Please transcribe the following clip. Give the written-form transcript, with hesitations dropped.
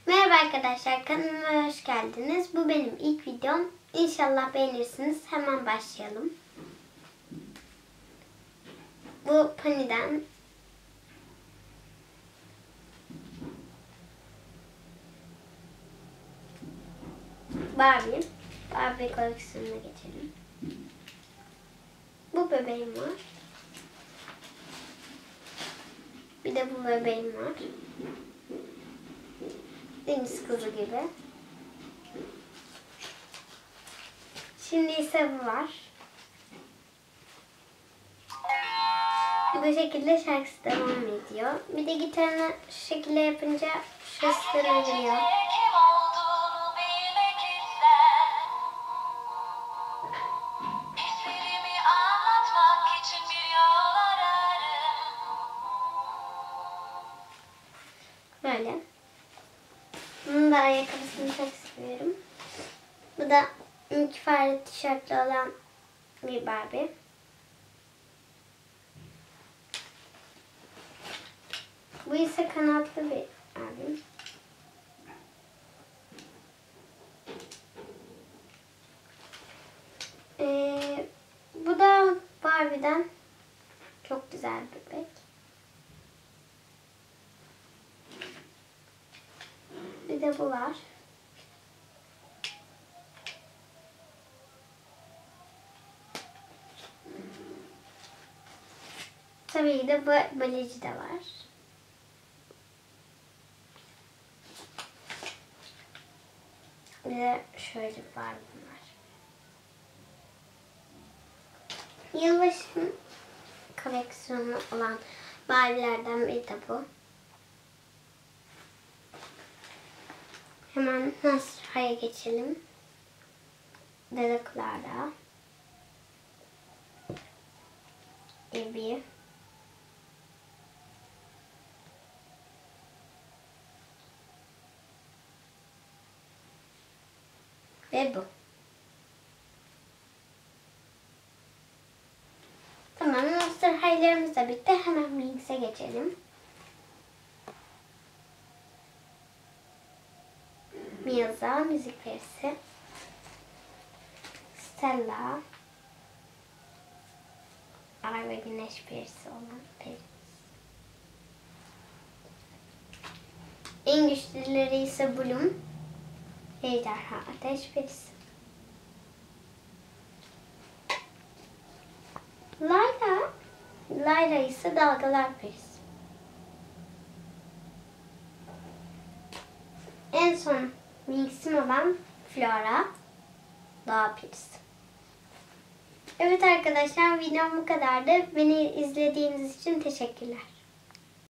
Merhaba arkadaşlar, kanalıma hoş geldiniz. Bu benim ilk videom. İnşallah beğenirsiniz. Hemen başlayalım. Bu Pani'den Barbie koleksiyonuna geçelim. Bu bebeğim var. Bir de bu bebeğim var. Deniz kızı gibi. Şimdi ise bu var. Bu şekilde şarkısı devam ediyor. Bir de gitarını şu şekilde yapınca şurası dönüyor. Böyle. Bunun da ayakkabısını çok seviyorum. Bu da Mickey fare tişörtlü olan bir Barbie. Bu ise kanatlı bir Barbie. Bu da Barbie'den çok güzel bir bebek. Bir de bu var. Tabii ki de bu baleci de var. Bir de şöyle bir Barbie var. Yılbaşı koleksiyonu olan Barbie'lerden biri de bu. Hemen Nasra'ya geçelim. Dede Clara. Ebi. Ve bu. Tamam, Monster High'larımız da bitti. Hemen Winx'e geçelim. Miaza, müzik perisi. Stella. Ay ve güneş perisi olan perisi. En güçlüleri ise Bloom. Ejderha, ateş perisi. Layla ise dalgalar perisi. En son Winx'im olan Flora, doğa perisi. Evet arkadaşlar, videom bu kadardı. Beni izlediğiniz için teşekkürler.